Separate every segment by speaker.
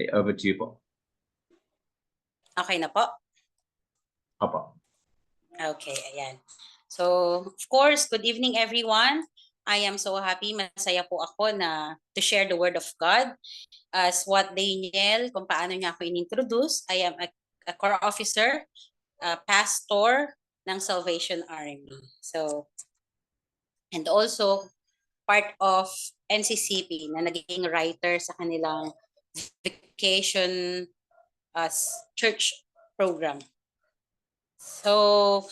Speaker 1: Okay, over to you po.
Speaker 2: Okay na po?
Speaker 1: Opo.
Speaker 2: Okay, ayan. So, of course, good evening everyone. I am so happy, masaya po ako na to share the Word of God. As what Daniel, kung paano niya ako in-introduce, I am a core officer, a pastor ng Salvation Army. So, and also part of NCCP na naging writer sa kanilang vacation church program. So,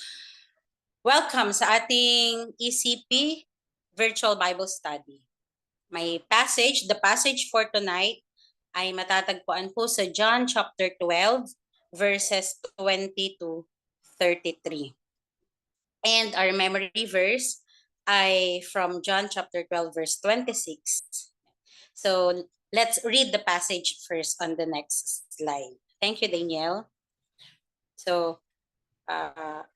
Speaker 2: welcome sa ating ECP Virtual Bible Study. May passage, the passage for tonight ay matatagpuan po sa John chapter 12 verses 20 to 33. And our memory verse ay from John chapter 12 verse 26. So let's read the passage first on the next slide. Thank you, Daniel. So,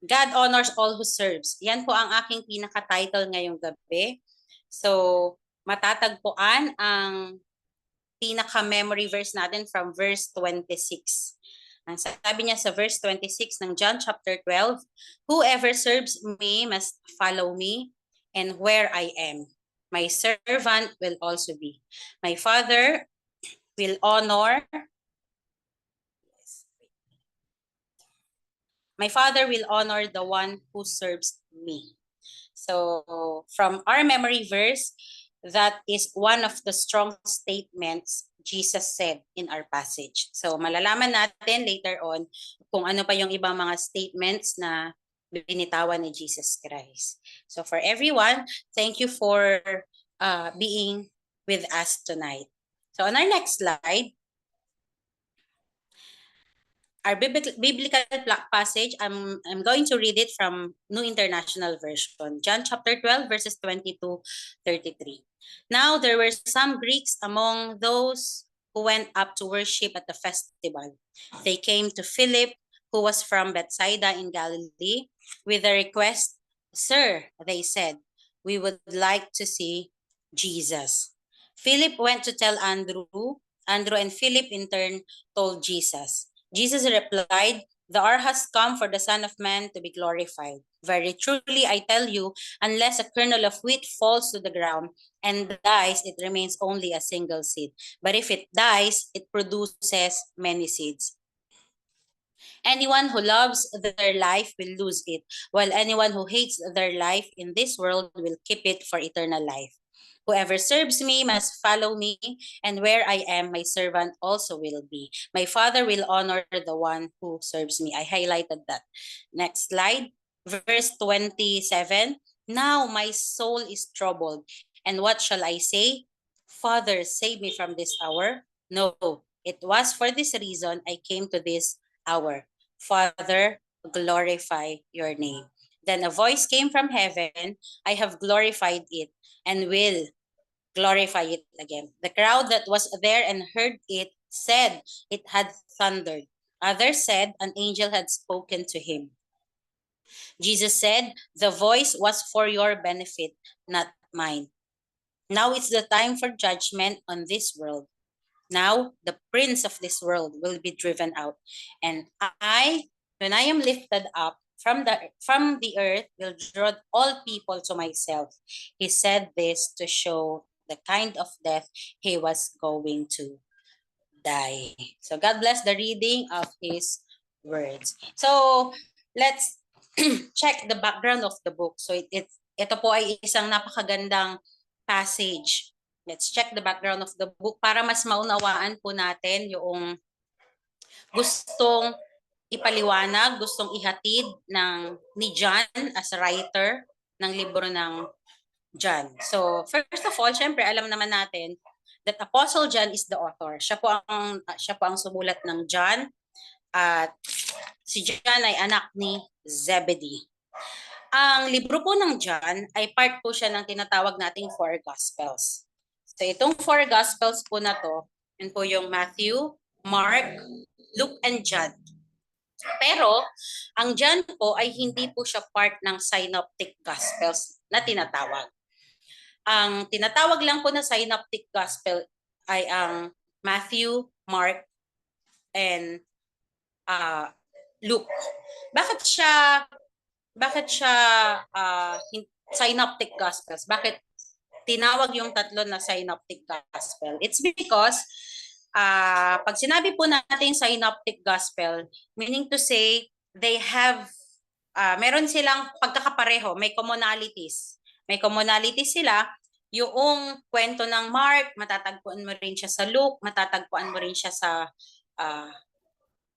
Speaker 2: God honors all who serves. Yan po ang aking pinaka-title ngayong gabi. So, matatagpuan ang pinaka-memory verse natin from verse 26. Ang sabi niya sa verse 26 ng John chapter 12, "Whoever serves me must follow me, and where I am, my servant will also be. My Father will honor the one who serves me." So from our memory verse, that is one of the strong statements Jesus said in our passage. So malalaman natin later on kung ano pa yung ibang mga statements na binitawan ni Jesus Christ. So for everyone, thank you for being with us tonight. So on our next slide, our biblical passage, I'm going to read it from New International Version. John chapter 12, verses 20 to 33. Now there were some Greeks among those who went up to worship at the festival. They came to Philip, who was from Bethsaida in Galilee, with a request. "Sir," they said, "we would like to see Jesus." Philip went to tell Andrew. Andrew and Philip in turn told Jesus. Jesus replied, "The hour has come for the Son of Man to be glorified. Very truly, I tell you, unless a kernel of wheat falls to the ground and dies, it remains only a single seed. But if it dies, it produces many seeds. Anyone who loves their life will lose it, while anyone who hates their life in this world will keep it for eternal life. Whoever serves me must follow me, and where I am, my servant also will be. My Father will honor the one who serves me." I highlighted that. Next slide. Verse 27. "Now my soul is troubled, and what shall I say? Father, save me from this hour. No, it was for this reason I came to this hour. Father, glorify your name." Then a voice came from heaven, "I have glorified it and will glorify it again." The crowd that was there and heard it said it had thundered. Others said an angel had spoken to him. Jesus said, "The voice was for your benefit, not mine. Now it's the time for judgment on this world. Now the prince of this world will be driven out, and when I am lifted up from the earth, will draw all people to myself." He said this to show the kind of death he was going to die. So God bless the reading of his words. So let's check the background of the book. So ito po ay isang napakagandang passage. Let's check the background of the book para mas maunawaan po natin yung gustong ipaliwanag, gustong ihatid ni John as a writer ng libro ng John. So, first of all, syempre alam naman natin that Apostle John is the author. Siya po ang sumulat ng John, at si John ay anak ni Zebedee. Ang libro po ng John ay part po siya ng tinatawag nating four gospels. So itong four gospels po na to, yun po yung Matthew, Mark, Luke, and John. Pero ang John po ay hindi po siya part ng synoptic gospels na tinatawag. Ang tinatawag lang po na synoptic gospel ay ang Matthew, Mark, and Luke. Bakit siya synoptic gospels? Bakit tinawag yung tatlo na synoptic gospel? It's because pag sinabi po natin synoptic gospel, meaning to say they have meron silang pagkakapareho, may commonalities. May commonalities sila. Yung kwento ng Mark, matatagpuan mo rin siya sa Luke, matatagpuan mo rin siya sa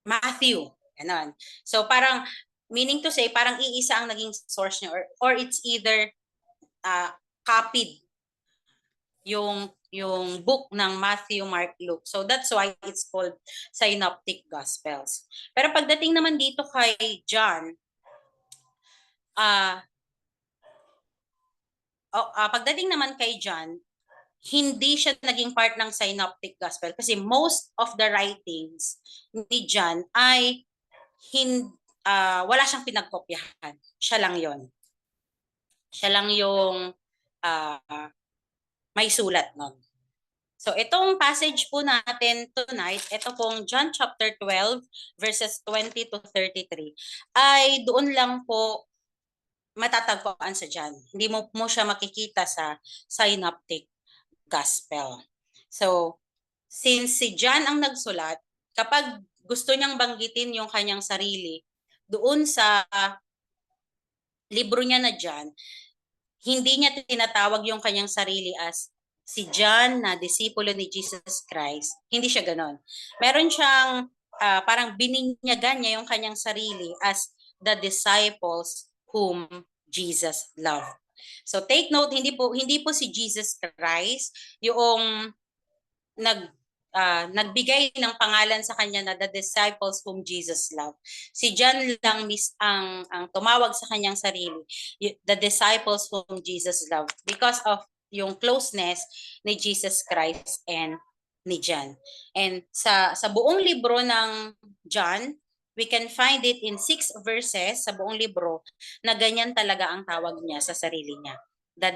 Speaker 2: Matthew. Ganon. So parang, meaning to say, parang iisa ang naging source niya or it's either copied yung book ng Matthew, Mark, Luke. So that's why it's called synoptic gospels. Pero pagdating naman dito kay John, pagdating naman kay John, hindi siya naging part ng synoptic gospel kasi most of the writings ni John ay wala siyang pinagkopyahan. Siya lang yon. Siya lang yung may sulat nun. So itong passage po natin tonight, ito pong John chapter 12 verses 20 to 33, ay doon lang po matatagpuan sa John. Hindi mo siya makikita sa synoptic gospel. So, since si John ang nagsulat, kapag gusto niyang banggitin yung kanyang sarili, doon sa libro niya na John, hindi niya tinatawag yung kanyang sarili as si John na disipulo ni Jesus Christ. Hindi siya ganon. Meron siyang parang bininyagan niya yung kanyang sarili as the disciples whom Jesus loved. So take note, hindi po si Jesus Christ yung nagbigay ng pangalan sa kanya na the disciples whom Jesus loved. Si John lang ang tumawag sa kanyang sarili, the disciples whom Jesus loved, because of yung closeness ni Jesus Christ and ni John. And sa buong libro ng John, we can find it in 6 verses sa buong libro na ganyan talaga ang tawag niya sa sarili niya. The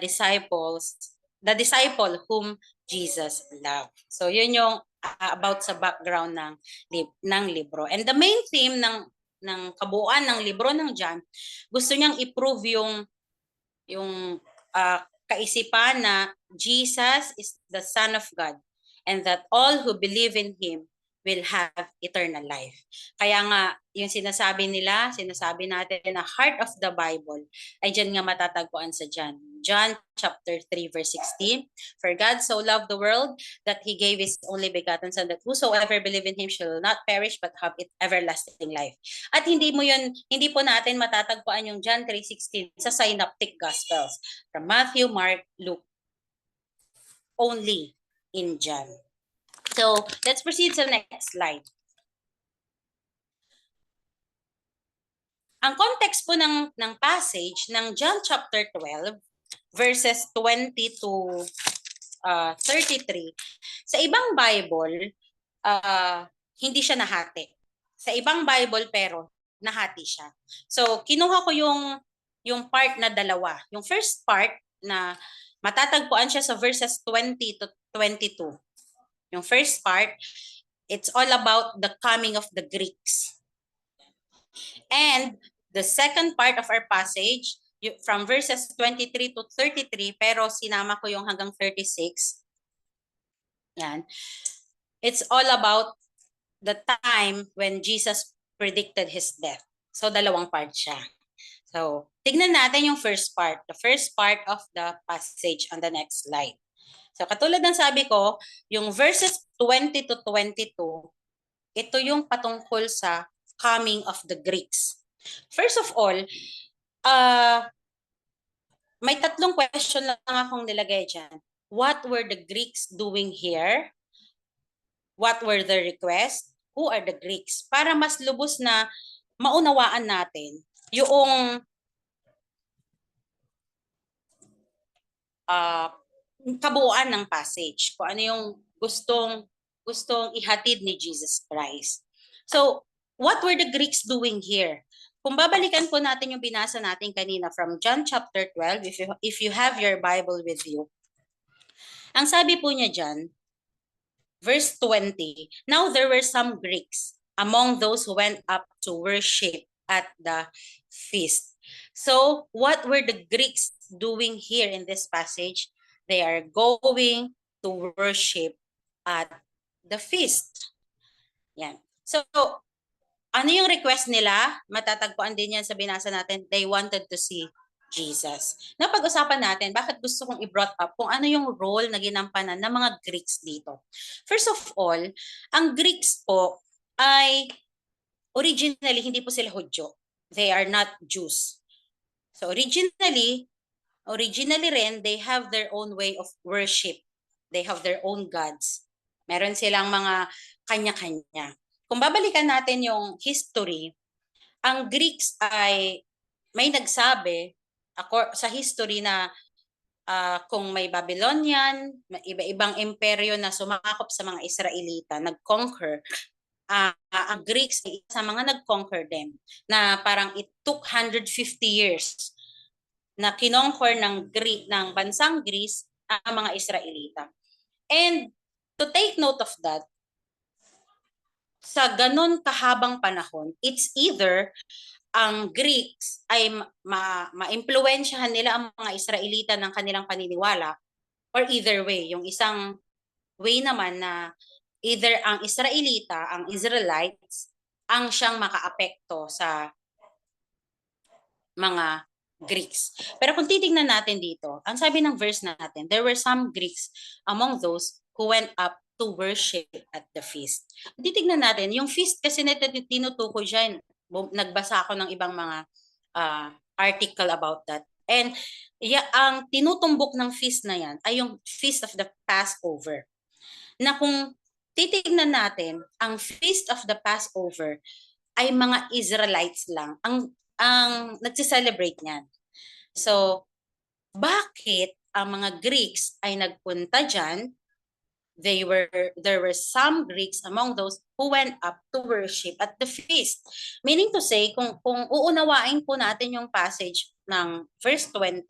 Speaker 2: disciple whom Jesus loved. So yun yung about sa background ng libro. And the main theme ng kabuuan ng libro ng John, gusto niyang i-prove yung kaisipan na Jesus is the Son of God and that all who believe in Him will have eternal life. Kaya nga, yung sinasabi natin na heart of the Bible, ay dyan nga matatagpuan sa John. John chapter 3 verse 16, for God so loved the world that He gave His only begotten Son, that whosoever believe in Him shall not perish but have everlasting life. At hindi po natin matatagpuan yung John 3:16 sa synoptic gospels from Matthew, Mark, Luke. Only in John. So, let's proceed to the next slide. Ang context po ng passage ng John chapter 12 verses 20 to 33, sa ibang Bible, hindi siya nahati. Sa ibang Bible pero nahati siya. So, kinuha ko yung part na dalawa. Yung first part na matatagpuan siya sa verses 20 to 22. Yung first part, it's all about the coming of the Greeks. And the second part of our passage, from verses 23 to 33, pero sinama ko yung hanggang 36. Yan. It's all about the time when Jesus predicted His death. So, dalawang part siya. So, tignan natin yung first part. The first part of the passage on the next slide. So, katulad ng sabi ko, yung verses 20 to 22, ito yung patungkol sa coming of the Greeks. First of all, may tatlong question lang akong nilagay dyan. What were the Greeks doing here? What were the requests? Who are the Greeks? Para mas lubos na maunawaan natin yung kabuuan ng passage, kung ano yung gustong ihatid ni Jesus Christ. So, what were the Greeks doing here? Kung babalikan po natin yung binasa natin kanina from John chapter 12, if you have your Bible with you, ang sabi po niya dyan, verse 20. Now there were some Greeks among those who went up to worship at the feast. So what were the Greeks doing here in this passage? They are going to worship at the feast. Yan. So, ano yung request nila? Matatagpuan din yan sa binasa natin. They wanted to see Jesus. Napag-usapan natin, bakit gusto kong i-brought up kung ano yung role na ginampanan ng mga Greeks dito. First of all, ang Greeks po ay originally, hindi po sila Hudyo. They are not Jews. So originally rin, they have their own way of worship. They have their own gods. Meron silang mga kanya-kanya. Kung babalikan natin yung history, ang Greeks ay may nagsabi sa history na kung may Babylonian, may iba-ibang imperyo na sumakop sa mga Israelita, nag-conquer, ang Greeks ay isa sa mga nag-conquer them, na parang it took 150 years na kinonquer ng bansang Greece ang mga Israelita. And to take note of that, sa ganon kahabang panahon, it's either ang Greeks ay ma-impluwensyahan nila ang mga Israelita ng kanilang paniniwala, or either way, yung isang way naman na either ang Israelita, ang Israelites, ang siyang makaapekto sa mga Greeks. Pero kung titingnan natin dito, ang sabi ng verse natin, there were some Greeks among those who went up to worship at the feast. Titingnan natin, yung feast kasi na tinutukoy dyan, nagbasa ako ng ibang mga article about that. And ang tinutumbok ng feast na yan ay yung Feast of the Passover. Na kung titignan natin, ang Feast of the Passover ay mga Israelites lang ang nagse-celebrate niyan. So, bakit ang mga Greeks ay nagpunta diyan? There were some Greeks among those who went up to worship at the feast. Meaning to say, kung uunawain po natin yung passage ng verse 20,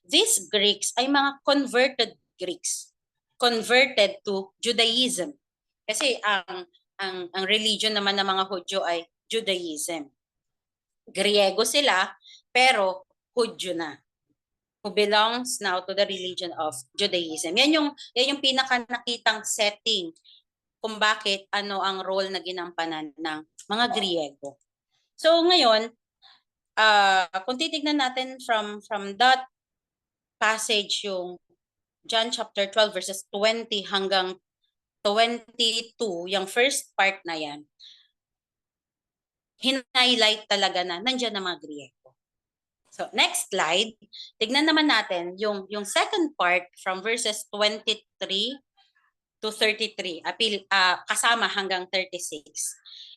Speaker 2: these Greeks ay mga converted Greeks, converted to Judaism. Kasi ang religion naman ng mga Hudyo ay Judaism. Griego sila, pero Hudyo na, who belongs now to the religion of Judaism. Yan yung pinaka-nakitang setting kung bakit ano ang role na ginampanan ng mga Griego. So ngayon, kung titignan natin from that passage, yung John chapter 12 verses 20 hanggang 22, yung first part na yan, hin-highlight talaga na nandiyan na mga Griego. So next slide, tignan naman natin yung second part from verses 23 to 33, kasama hanggang 36.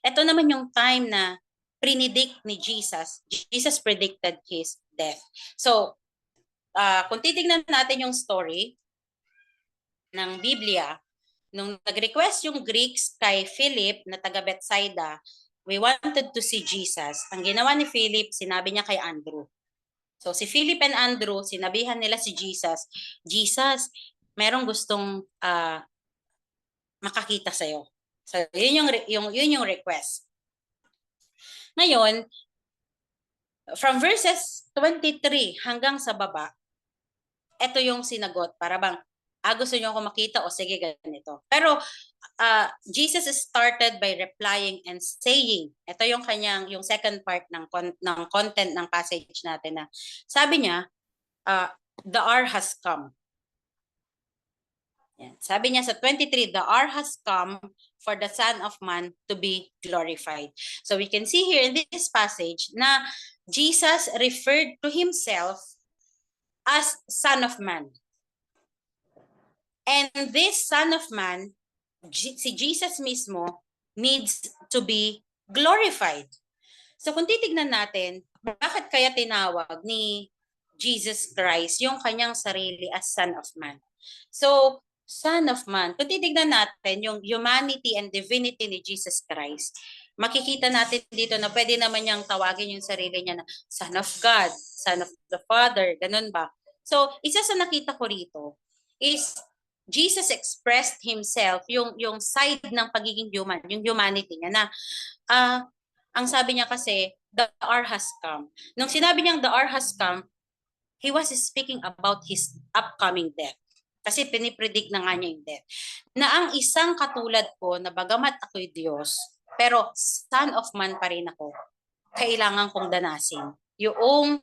Speaker 2: Ito naman yung time na predict ni Jesus. Jesus predicted his death. So kung titignan natin yung story ng Biblia, nung nag-request yung Greeks kay Philip na taga Bethsaida, we wanted to see Jesus. Ang ginawa ni Philip, sinabi niya kay Andrew. So si Philip and Andrew, sinabihan nila si Jesus, Jesus, merong gustong makakita sa'yo. So yun yung request. Ngayon, from verses 23 hanggang sa baba, ito yung sinagot. Para bang, gusto niyo ako makita? O sige, ganito. Pero Jesus started by replying and saying, ito yung yung second part ng content ng passage natin na sabi niya, the hour has come. Yan. Sabi niya sa 23, the hour has come for the Son of Man to be glorified. So we can see here in this passage na Jesus referred to himself as Son of Man. And this Son of Man, si Jesus mismo, needs to be glorified. So kung titignan natin, bakit kaya tinawag ni Jesus Christ yung kanyang sarili as Son of Man? So, Son of Man, kung titignan natin yung humanity and divinity ni Jesus Christ, makikita natin dito na pwede naman niyang tawagin yung sarili niya na Son of God, Son of the Father, ganun ba? So, isa sa nakita ko rito is Jesus expressed himself, yung side ng pagiging human, yung humanity niya na ang sabi niya kasi, the hour has come. Nung sinabi niyang the hour has come, he was speaking about his upcoming death. Kasi pinipredict na nga niya yung death. Na ang isang katulad ko, na bagamat ako'y Diyos, pero son of man pa rin ako, kailangan kong danasin yung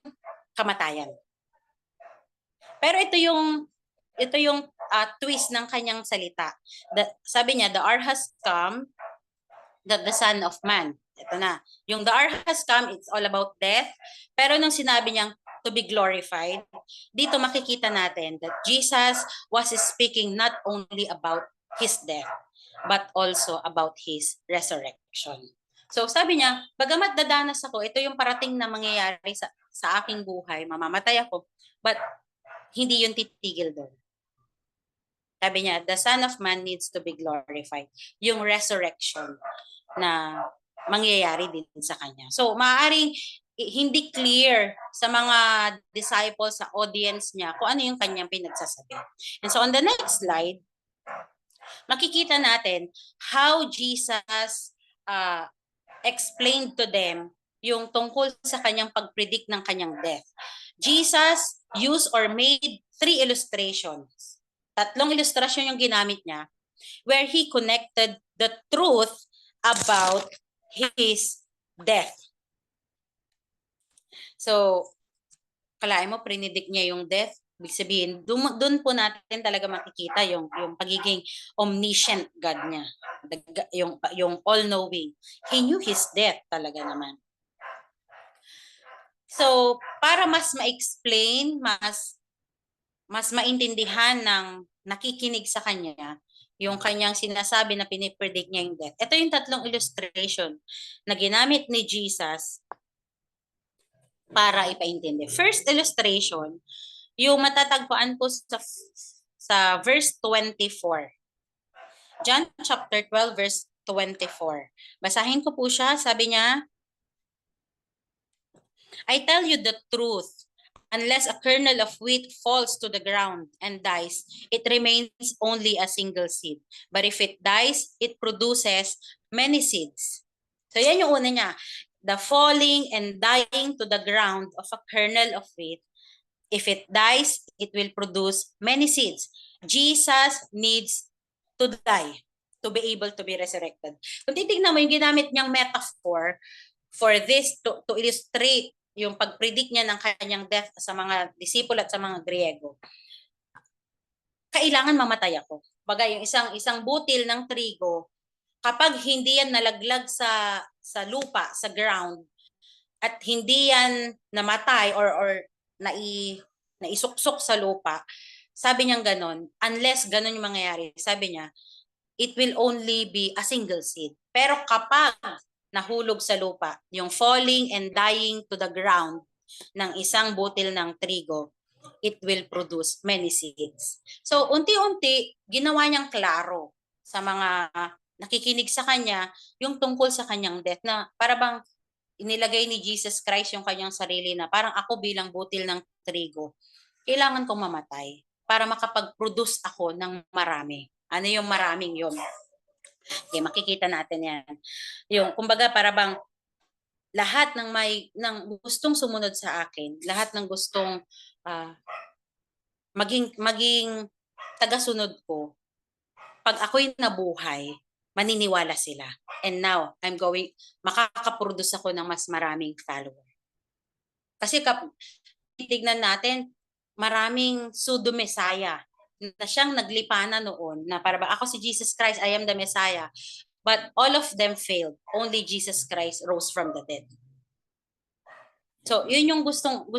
Speaker 2: kamatayan. Pero ito yung twist ng kanyang salita. Sabi niya, the hour has come that the Son of Man. Ito na. Yung the hour has come, it's all about death. Pero nung sinabi niyang to be glorified, dito makikita natin that Jesus was speaking not only about his death, but also about his resurrection. So sabi niya, bagamat dadanas ako, ito yung parating na mangyayari sa aking buhay, mamamatay ako, but hindi yun titigil doon. Sabi niya, the Son of Man needs to be glorified. Yung resurrection na mangyayari din sa kanya. So, maaaring hindi clear sa mga disciples, sa audience niya, kung ano yung kanyang pinagsasabi. And so, on the next slide, makikita natin how Jesus explained to them yung tungkol sa kanyang pag-predict ng kanyang death. Jesus used or made 3 illustrations. 3 ilustrasyon yung ginamit niya where he connected the truth about his death. So, kalahin mo, predict niya yung death. Ibig sabihin, doon po natin talaga makikita yung pagiging omniscient God niya. Yung all-knowing. He knew his death talaga naman. So, para mas ma-explain, mas maintindihan ng nakikinig sa kanya, yung kanyang sinasabi na pinipredict niya yung death. Ito yung 3 illustration na ginamit ni Jesus para ipaintindi. First illustration, yung matatagpuan po sa verse 24. John chapter 12 verse 24. Basahin ko po siya. Sabi niya, I tell you the truth. Unless a kernel of wheat falls to the ground and dies, it remains only a single seed. But if it dies, it produces many seeds. So yan yung una niya. The falling and dying to the ground of a kernel of wheat. If it dies, it will produce many seeds. Jesus needs to die to be able to be resurrected. Kung titignan mo yung ginamit niyang metaphor for this to illustrate yung pag-predict niya ng kanyang death sa mga disipulo at sa mga Griego, kailangan mamatay ako. Bagay yung isang butil ng trigo, kapag hindi yan nalaglag sa lupa, sa ground, at hindi yan namatay or naisuksok sa lupa, sabi niya ganon, unless ganon yung mangyayari, sabi niya, it will only be a single seed. Pero kapag nahulog sa lupa, yung falling and dying to the ground ng isang butil ng trigo, it will produce many seeds. So, unti-unti, ginawa niyang klaro sa mga nakikinig sa kanya yung tungkol sa kanyang death na para bang inilagay ni Jesus Christ yung kanyang sarili na parang ako bilang butil ng trigo, kailangan kong mamatay para makapag-produce ako ng marami. Ano yung maraming yun? Okay, makikita natin yan. Yung, kumbaga, para bang lahat ng gustong sumunod sa akin, lahat ng gustong maging tagasunod ko, pag ako'y nabuhay, maniniwala sila. And now, makakaproduce ako ng mas maraming follower. Kasi titignan natin, maraming pseudo-messiah na siyang naglipana noon na para ba ako si Jesus Christ, I am the Messiah. But all of them failed. Only Jesus Christ rose from the dead. So, yun yung gustong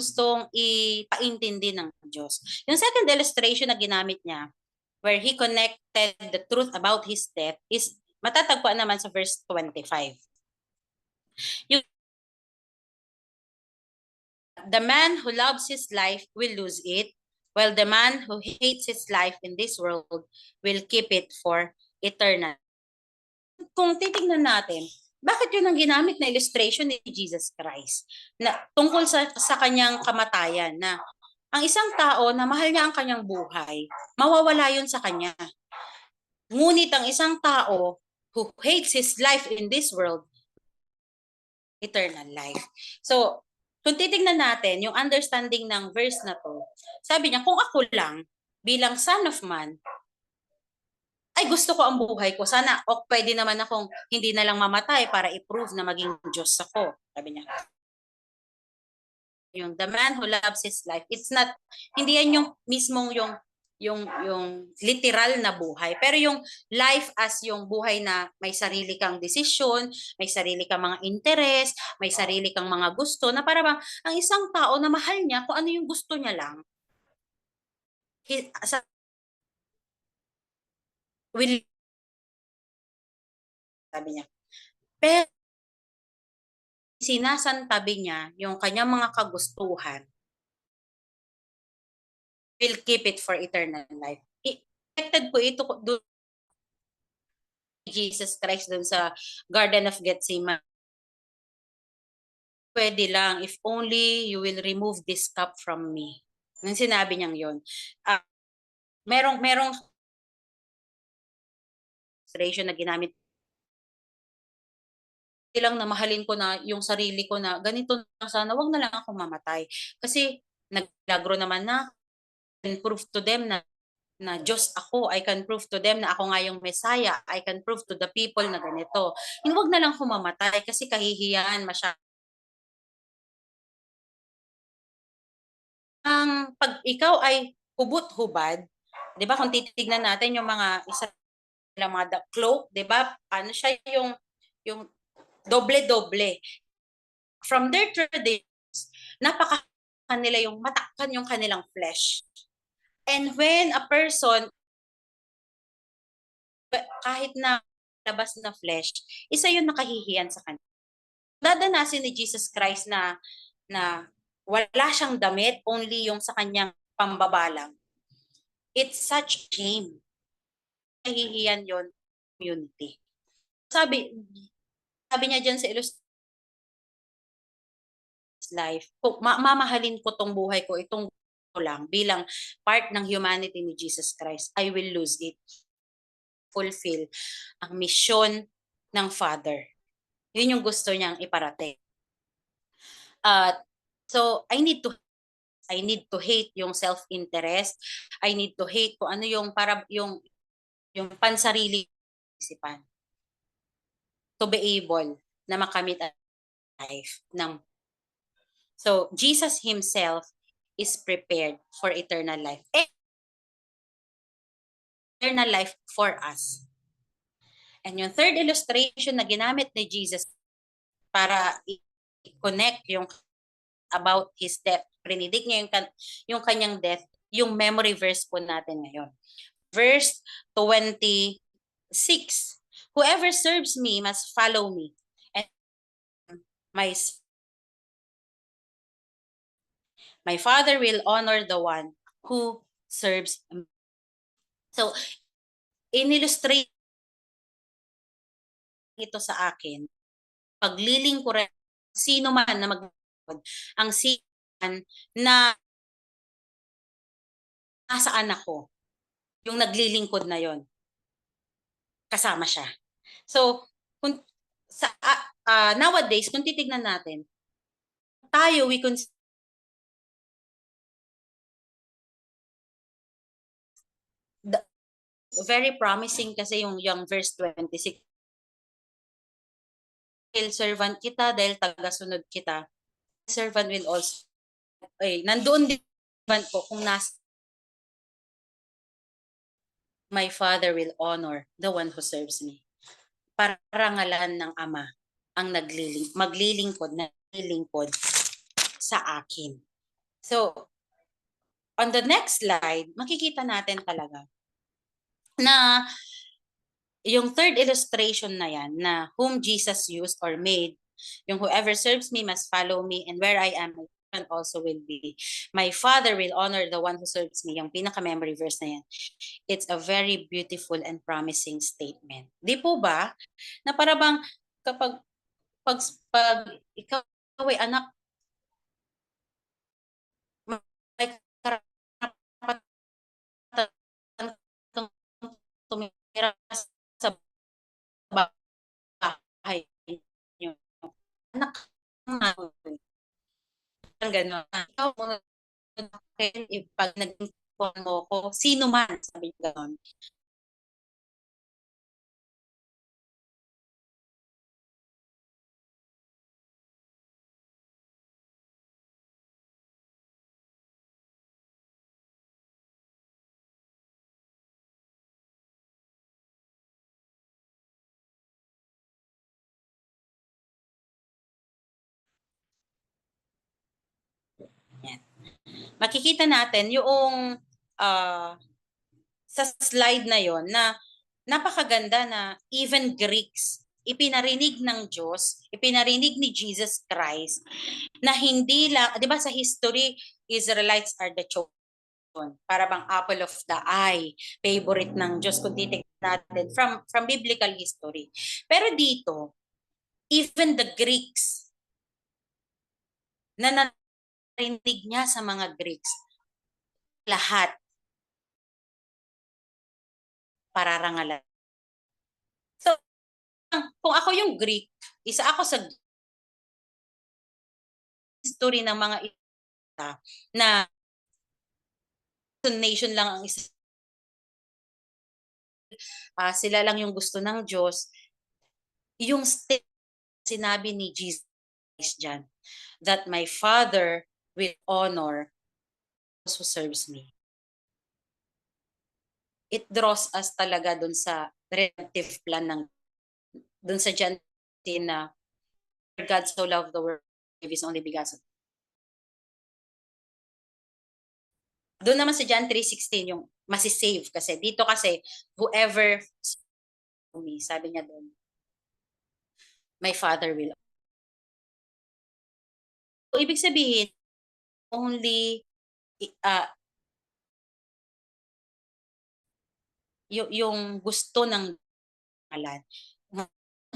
Speaker 2: ipaintindi ng Diyos. Yung second illustration na ginamit niya, where he connected the truth about his death, is matatagpuan naman sa verse 25. The man who loves his life will lose it, while the man who hates his life in this world will keep it for eternal. Kung titignan natin, bakit yun ang ginamit na illustration ni Jesus Christ na tungkol sa kanyang kamatayan na Ang isang tao na mahal niya ang kanyang buhay, mawawala yun sa kanya. Ngunit ang isang tao who hates his life in this world, eternal life. So, kung titignan natin yung understanding ng verse na to, sabi niya, kung ako lang, bilang son of man, ay gusto ko ang buhay ko. Sana pwede naman akong hindi na lang mamatay para i-prove na maging Diyos ako. Sabi niya, yung the man who loves his life, it's not, hindi yan yung mismong yung literal na buhay, pero yung life as yung buhay na may sarili kang desisyon, may sarili kang mga interes, may sarili kang mga gusto, na para bang ang isang tao na mahal niya kung ano yung gusto niya lang, will, sabi niya. Pero sinasantabi niya yung kanyang mga kagustuhan, will keep it for eternal life. Connected po ito doon Jesus Christ doon sa Garden of Gethsemane. Pwede lang, if only you will remove this cup from me. Nung sinabi niyang yun. Merong illustration na ginamit lang na mahalin ko na yung sarili ko na ganito na sana, wag na lang ako mamatay. Kasi naglagro naman na, and prove to them na Diyos ako, I can prove to them na ako nga yung Messiah, I can prove to the people na ganito. Huwag na lang humamatay kasi kahihiyan masyado. Ang pag ikaw ay hubot-hubad, 'di ba kung titignan natin yung mga isa mga the cloak, 'di ba? Ano siya yung doble-doble. From their traditions, napaka kanila yung matakpan yung kanilang flesh. And when a person kahit na labas na flesh, isa yun nakahihiyan sa kanya. Dadanasin ni Jesus Christ na wala siyang damit, only yung sa kanyang pambabalang. It's such shame. Nahihiyan yon community. Sabi niya diyan sa life, kung mamahalin ko tong buhay ko, itong ko lang bilang part ng humanity ni Jesus Christ, I will lose it. Fulfill ang misyon ng Father. Yun yung gusto niyang iparating. So I need to hate yung self-interest. I need to hate kung ano yung para yung pansarili isipan. To be able na makamit ang life ng. So Jesus himself is prepared for eternal life. Eternal life for us. And yung third illustration na ginamit ni Jesus para i-connect yung about his death, predict niya yung kanyang death, yung memory verse po natin ngayon. Verse 26. Whoever serves me must follow me. And my Father will honor the one who serves me. So, in-illustrate ito sa akin, paglilingkuran sino man na ang sinan na nasaan ako, yung naglilingkod na yon, kasama siya. So, kung nowadays, kung titignan natin, tayo, we consider very promising kasi yung verse 26. Servant kita dahil taga-sunod kita. Servant will also, nandoon din servant ko kung nasa my Father will honor the one who serves me. Parangalan ng Ama ang maglilingkod sa akin. So, on the next slide, makikita natin talaga na yung third illustration na yan, na whom Jesus used or made, yung whoever serves me must follow me, and where I am, and also will be. My Father will honor the one who serves me. Yung pinaka-memory verse na yan. It's a very beautiful and promising statement. Di po ba? Na para bang kapag pag ikaw ay anak, may gano'n. Ikaw muna pag naging mo ko, sino man, sabi niya gano'n. Yan. Makikita natin yung sa slide na yon na napakaganda na even Greeks ipinarinig ng Diyos, ipinarinig ni Jesus Christ na hindi lang, 'di ba sa history, Israelites are the chosen. Para bang apple of the eye, favorite ng Diyos kung titignan natin from biblical history. Pero dito, even the Greeks na narinig niya sa mga Greeks, lahat pararangalan. So, kung ako yung Greek, isa ako sa history ng mga isa na nation lang ang isa. Sila lang yung gusto ng Diyos. Yung sinabi ni Jesus dyan, that my Father will honor those who serves me. It draws us talaga dun sa redemptive plan ng dun sa John na God so loved the world, gave His only begotten. Doon naman sa John 3:16 yung masisave kasi dito kasi whoever me, sabi niya doon, my Father will. So, ibig sabihin, only yung gusto ng alan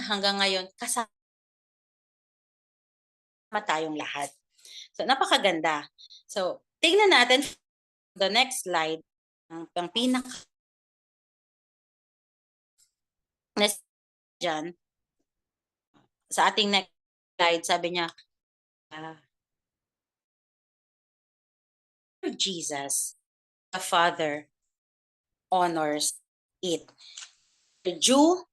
Speaker 2: hanggang ngayon kasama tayong lahat. So napakaganda. So tingnan natin the next slide ang pinaka dyan sa ating next slide, sabi niya Jesus the Father honors it. The Jew,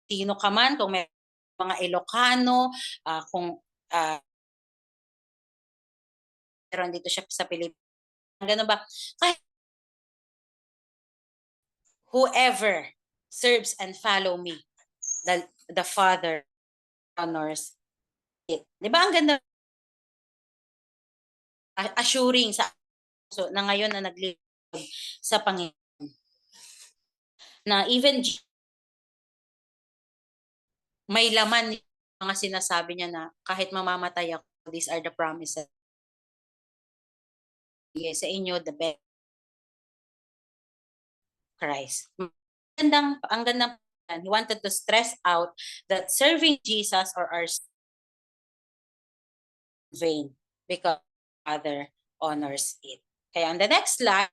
Speaker 2: sino ka man, kung may mga Ilocano, kung pero dito siya sa Pilipinas, gano'n ba? Kahit whoever serves and follow me, the Father honors it. Di ba ang ganda? Assuring sa so na ngayon na naglilingkod sa Panginoon. Na even may laman yung mga sinasabi niya na kahit mamamatay ako, these are the promises. Yes, sa inyo, the best Christ. Ang gandang he wanted to stress out that serving Jesus or our vain because Father honors it. Kaya on the next slide,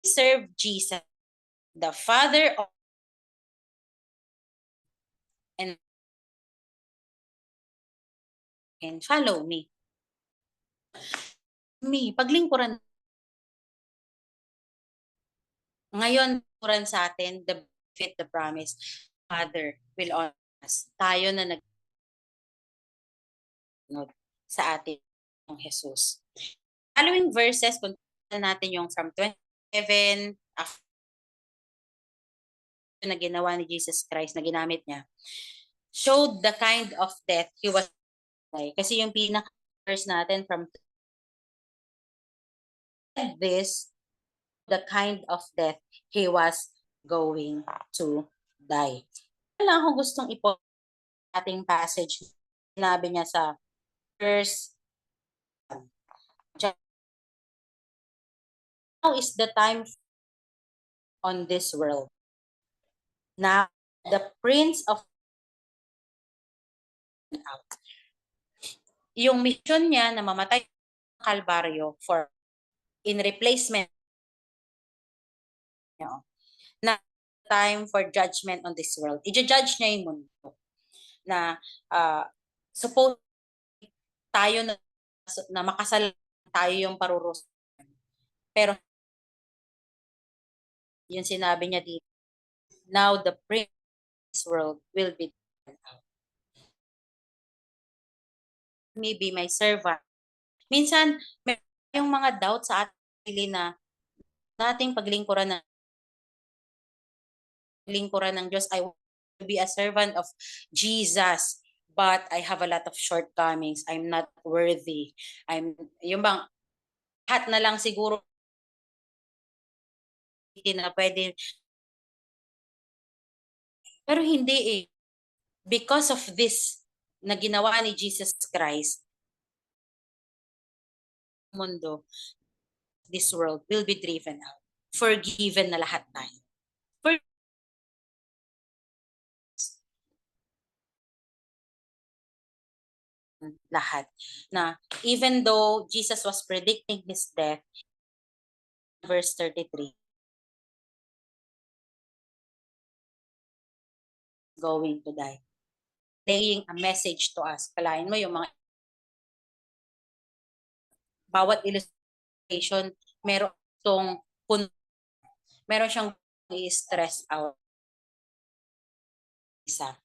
Speaker 2: serve Jesus, the Father and follow me. Paglingkuran ngayon sa atin, the fit the promise, Father will honor us. Tayo na nag sa atin ng Jesus. Following verses, kung natin yung from 27, na ginawa ni Jesus Christ, na ginamit niya, showed the kind of death he was. Kasi yung pinaka-verse natin from this, the kind of death he was going to die. Wala akong gustong ating passage. Sinabi niya sa verse, now is the time on this world. Now, the prince of yung mission niya na mamatay sa Kalbaryo for in replacement na time for judgment on this world. I-judge niya yung mundo na suppose tayo na makasalanan tayo yung parurusahan. Pero yung sinabi niya dito, now the prince of this world will be taken out. May be my servant. Minsan, may yung mga doubt sa atin na nating paglingkuran ng Diyos. I want to be a servant of Jesus, but I have a lot of shortcomings. I'm not worthy. Yung bang, lahat na lang siguro na pwede. Pero hindi eh. Because of this na ginawa ni Jesus Christ, mundo, this world will be driven out. Forgiven na lahat tayo. Lahat. Na even though Jesus was predicting his death, verse 33, going to die. Laying a message to us. Kalain mo yung mga bawat illustration, meron siyang i-stress out. Isa.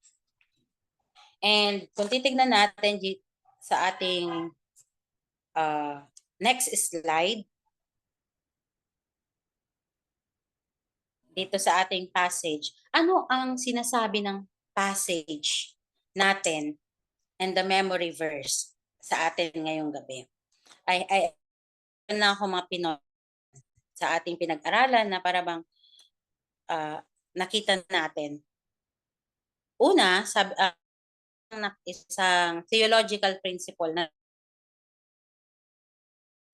Speaker 2: And kung titignan natin sa ating next slide, dito sa ating passage, ano ang sinasabi ng passage natin and the memory verse sa atin ngayong gabi? Ay na ako mga Pinoy sa ating pinag-aralan na para bang nakita natin. Una, isang theological principle na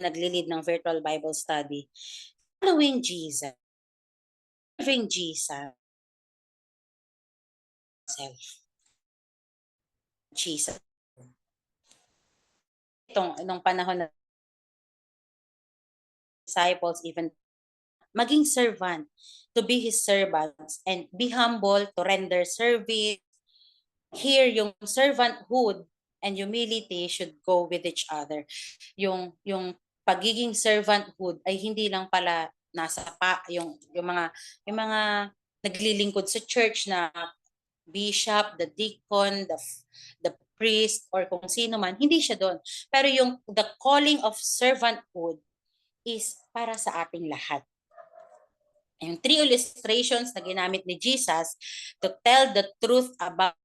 Speaker 2: nagli-lead ng virtual Bible study. Following Jesus. Serving Jesus. Jesus. Itong panahon na disciples, even maging servant, to be his servants and be humble to render service. Here, yung servanthood and humility should go with each other. Yung pagiging servanthood ay hindi lang pala nasa yung mga naglilingkod sa church na bishop, the deacon, the priest, or kung sino man, hindi siya doon. Pero the calling of servanthood is para sa ating lahat. Yung 3 illustrations na ginamit ni Jesus to tell the truth about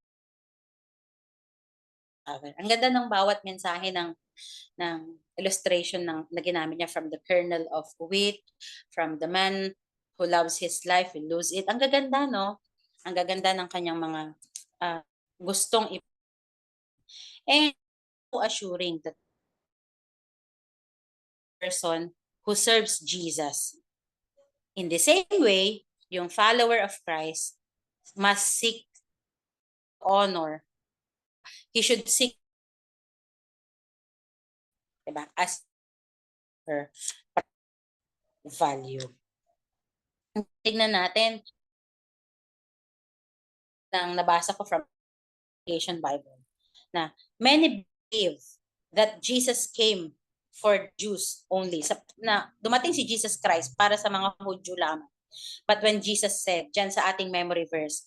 Speaker 2: other. Ang ganda ng bawat mensahe ng illustration na ginamit niya, from the kernel of wheat, from the man who loves his life will lose it. Ang gaganda, no? Ang gaganda ng kanyang mga gustong and assuring that person who serves Jesus. In the same way, yung follower of Christ must seek honor. He should seek, diba, as her value. Tignan natin nang nabasa ko from Asian Bible na many believe that Jesus came for Jews only. Na dumating si Jesus Christ para sa mga Hudyo lamang. But when Jesus said, dyan sa ating memory verse,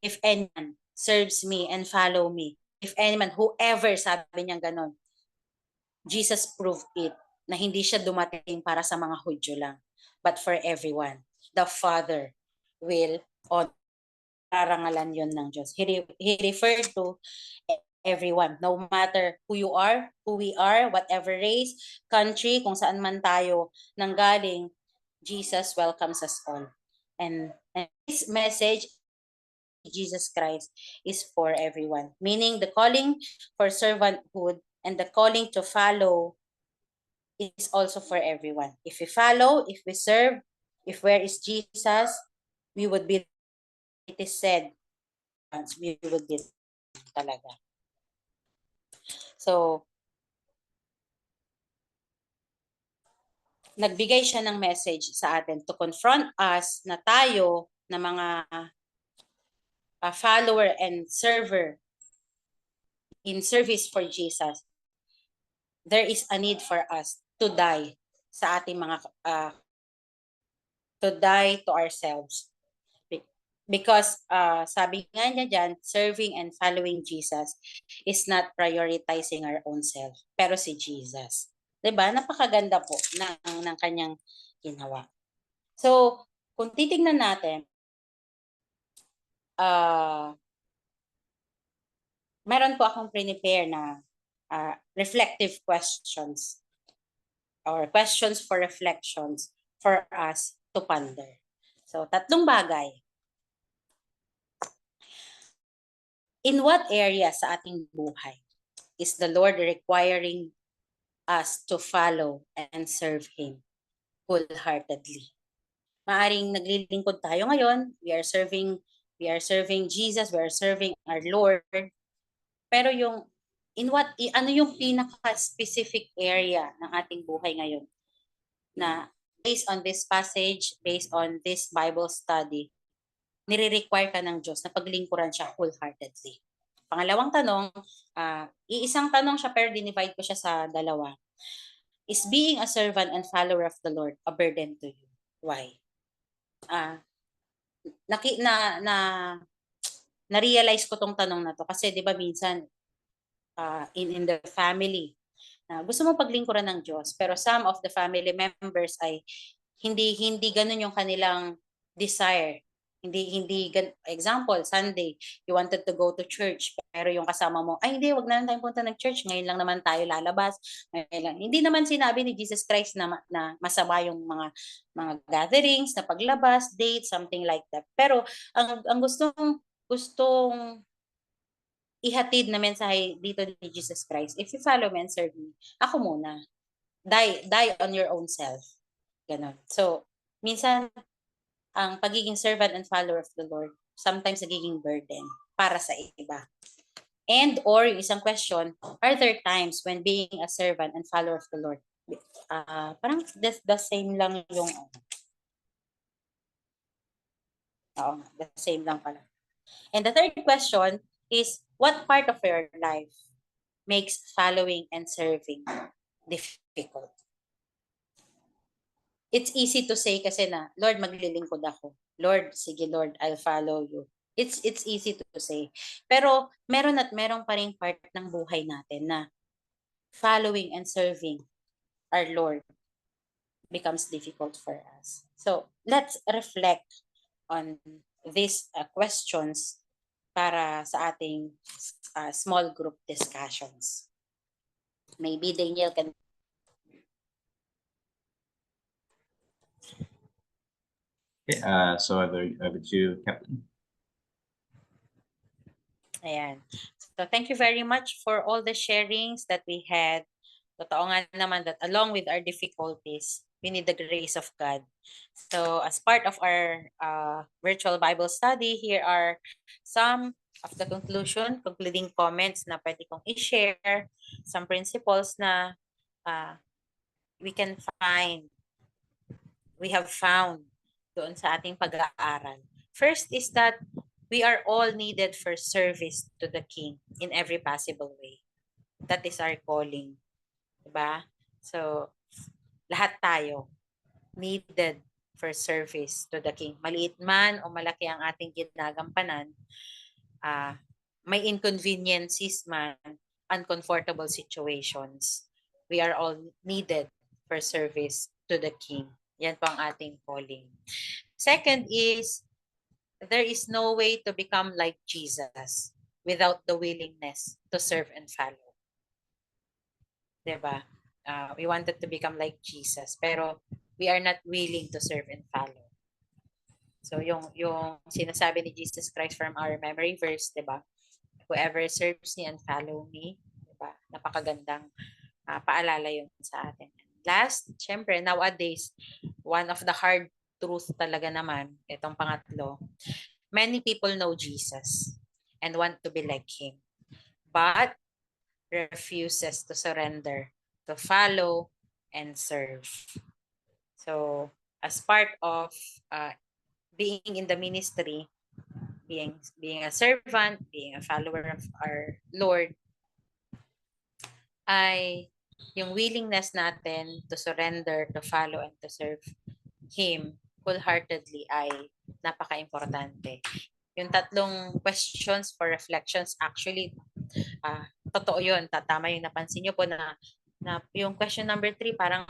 Speaker 2: if anyone serves me and follow me, if anyone, whoever, sabi niya ganon, Jesus proved it na hindi siya dumating para sa mga Hudyo lang, but for everyone. The Father will honor. Karangalan yon ng Diyos. He referred to everyone, no matter who you are, who we are, whatever race, country, kung saan man tayo nanggaling, Jesus welcomes us all. And this message, Jesus Christ, is for everyone. Meaning the calling for servanthood and the calling to follow is also for everyone. If we follow, if we serve, if where is Jesus, we would be, it is said, we would be talaga. So, nagbigay siya ng message sa atin to confront us na tayo na mga follower and server in service for Jesus, there is a need for us to die sa ating mga to die to ourselves. Because sabi nga niya dyan, serving and following Jesus is not prioritizing our own self, pero si Jesus. 'Di ba? Napakaganda po ng kanyang ginawa. So, kung titingnan natin, meron po akong prepare na reflective questions or questions for reflections for us to ponder. So, tatlong bagay. In what area sa ating buhay is the Lord requiring us to follow and serve Him wholeheartedly? Maaring naglilingkod tayo ngayon, we are serving Jesus, we are serving our Lord. Pero yung ano yung pinaka-specific area ng ating buhay ngayon na based on this passage, based on this Bible study, nire-require ka ng Diyos na paglingkuran siya wholeheartedly. Pangalawang tanong, iisang tanong siya pero dinivide ko siya sa dalawa. Is being a servant and follower of the Lord a burden to you? Why? Na-realize ko tong tanong na to kasi 'di ba minsan in the family gusto mo paglingkuran ng Diyos pero some of the family members ay hindi ganun yung kanilang desire. Example, Sunday, you wanted to go to church, pero yung kasama mo, ay hindi, wag na lang tayong punta ng church, ngayon lang naman tayo lalabas. Ngayon lang. Hindi naman sinabi ni Jesus Christ na masama yung mga gatherings, na paglabas, date, something like that. Pero ang gustong ihatid na mensahe dito ni Jesus Christ, if you follow me and serve me, ako muna. Die on your own self. Ganon. So, minsan, ang pagiging servant and follower of the Lord, sometimes nagiging burden para sa iba. And or yung isang question, are there times when being a servant and follower of the Lord, parang the same lang yung, the same lang pala. And the third question is, what part of your life makes following and serving difficult? It's easy to say kasi na, Lord, maglilingkod ako. Lord, sige Lord, I'll follow you. It's easy to say. Pero merong pa ring part ng buhay natin na following and serving our Lord becomes difficult for us. So, let's reflect on these questions para sa ating small group discussions. Maybe Daniel can.
Speaker 1: Okay, so over to you, Captain.
Speaker 2: Ayan. So thank you very much for all the sharings that we had. Totoo nga naman that along with our difficulties, we need the grace of God. So as part of our virtual Bible study, here are some of the concluding comments na pwede kong i-share, some principles na we have found doon sa ating pag-aaral. First is that we are all needed for service to the King in every possible way. That is our calling. Diba? So, lahat tayo needed for service to the King. Maliit man o malaki ang ating ginagampanan, may inconveniences man, uncomfortable situations, we are all needed for service to the King. Yan po ang ating calling. Second is, there is no way to become like Jesus without the willingness to serve and follow. Diba? We wanted to become like Jesus, pero we are not willing to serve and follow. So yung sinasabi ni Jesus Christ from our memory verse, diba? Whoever serves me and follow me, diba? Napakagandang paalala yun sa atin. Last, syempre, nowadays, one of the hard truth talaga naman, itong pangatlo, many people know Jesus and want to be like Him, but refuses to surrender, to follow, and serve. So, as part of being in the ministry, being a servant, being a follower of our Lord,
Speaker 3: ay yung willingness natin to surrender, to follow, and to serve Him wholeheartedly ay napaka-importante. Yung tatlong questions for reflections, actually, totoo yun. Tama yung napansin nyo po na yung question number 3 parang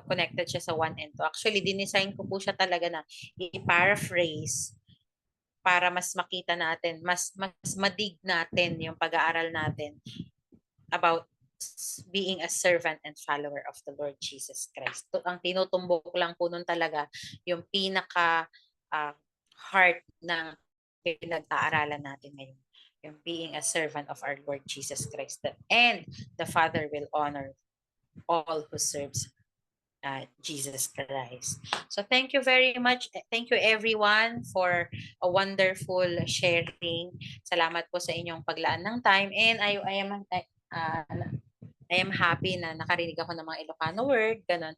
Speaker 3: connected siya sa 1 and 2. Actually, dinesign ko po siya talaga na i-paraphrase para mas makita natin, mas madig natin yung pag-aaral natin about being a servant and follower of the Lord Jesus Christ. Ang tinutumbok lang po nun talaga yung pinaka heart ng pinag-aaralan natin ngayon. Yung being a servant of our Lord Jesus Christ. And the Father will honor all who serves Jesus Christ. So thank you very much. Thank you everyone for a wonderful sharing. Salamat po sa inyong paglaan ng time. And I am happy na nakarinig ako ng mga Ilocano word. Ganon.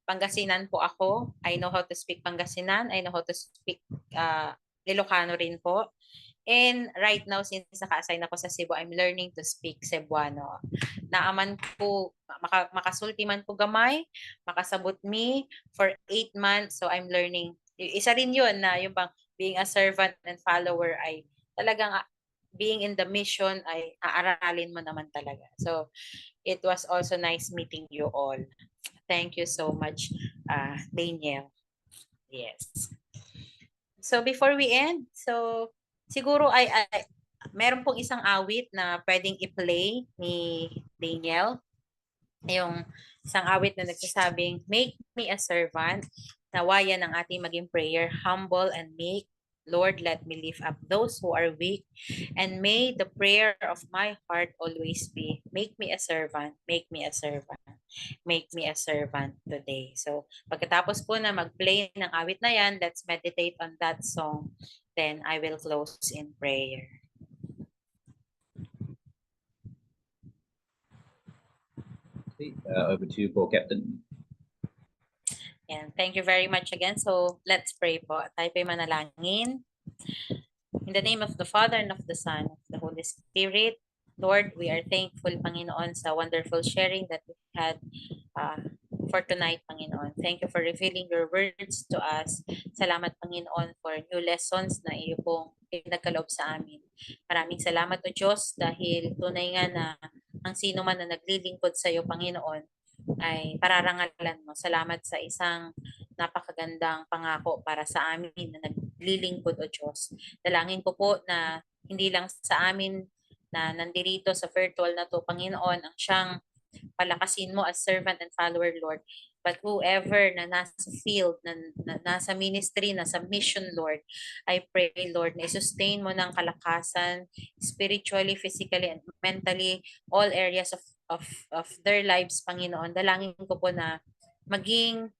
Speaker 3: Pangasinan po ako. I know how to speak Pangasinan. I know how to speak Ilocano rin po. And right now, since naka-assign ako sa Cebu, I'm learning to speak Cebuano. Naaman po, makasulti man po gamay, makasabot me for 8 months. So I'm learning. Isa rin yun na yung bang being a servant and follower ay talagang being in the mission ay aaralin mo naman talaga. So it was also nice meeting you all. Thank you so much, Daniel. Yes. So before we end, so siguro ay meron pong isang awit na pwedeng i-play ni Daniel. Yung isang awit na nagsasabing, make me a servant. Nawayan ang ating maging prayer, humble and meek. Lord, let me lift up those who are weak. And may the prayer of my heart always be, make me a servant, make me a servant, make me a servant today. So pagkatapos po na mag-play ng awit na yan, let's meditate on that song. Then I will close in prayer.
Speaker 1: Okay, over to you po, Captain.
Speaker 3: And thank you very much again. So let's pray po. Tayo po'y manalangin. In the name of the Father and of the Son, of the Holy Spirit, Lord, we are thankful, Panginoon, sa wonderful sharing that we had for tonight, Panginoon. Thank you for revealing your words to us. Salamat, Panginoon, for new lessons na iyo pong pinagkaloob sa amin. Maraming salamat, O Diyos, dahil tunay nga na ang sino man na naglilingkod sa iyo, Panginoon, ay pararangalan mo. Salamat sa isang napakagandang pangako para sa amin na naglilingkod, O Diyos. Dalangin ko po na hindi lang sa amin na nandirito sa virtual na to, Panginoon, ang siyang palakasin mo as servant and follower, Lord. But whoever na nasa field, na nasa ministry, nasa mission, Lord, I pray, Lord, na sustain mo ng kalakasan, spiritually, physically, and mentally, all areas of their lives, Panginoon. Dalangin ko po na maging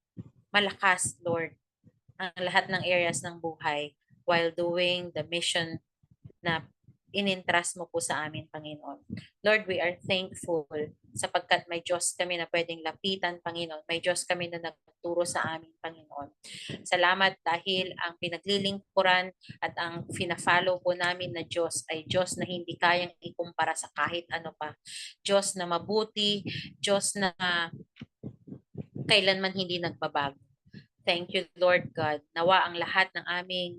Speaker 3: malakas, Lord, ang lahat ng areas ng buhay while doing the mission na in-entrust mo po sa amin, Panginoon. Lord, we are thankful sapagkat may Diyos kami na pwedeng lapitan, Panginoon. May Diyos kami na nagturo sa amin, Panginoon. Salamat dahil ang pinaglilingkuran at ang fina-follow po namin na Diyos ay Diyos na hindi kayang ikumpara sa kahit ano pa. Diyos na mabuti, Diyos na kailanman hindi nagbabago. Thank you, Lord God. Nawa ang lahat ng aming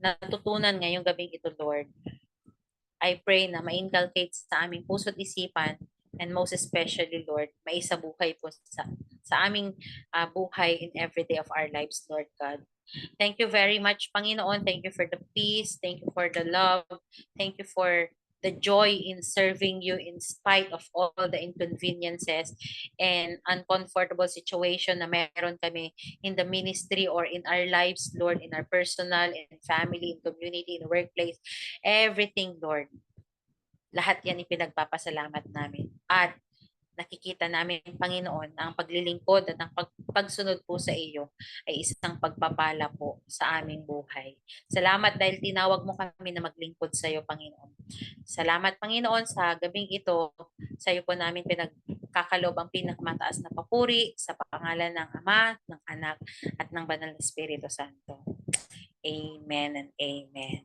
Speaker 3: natutunan ngayong gabing ito, Lord. I pray na ma-inculcate sa aming puso't isipan and most especially, Lord, maisabuhay po sa aming buhay in every day of our lives, Lord God. Thank you very much, Panginoon. Thank you for the peace. Thank you for the love. Thank you for the joy in serving you in spite of all the inconveniences and uncomfortable situation na meron kami in the ministry or in our lives, Lord, in our personal and family, in community, in workplace, everything, Lord. Lahat yan ipinagpapasalamat namin. At nakikita namin, Panginoon, na ang paglilingkod at ang pagsunod po sa iyo ay isang pagpapala po sa aming buhay. Salamat dahil tinawag mo kami na maglingkod sa iyo, Panginoon. Salamat, Panginoon, sa gabing ito. Sa iyo po namin pinagkakaloob ang pinakamataas na papuri sa pangalan ng Ama, ng Anak, at ng Banal na Espiritu Santo. Amen and amen.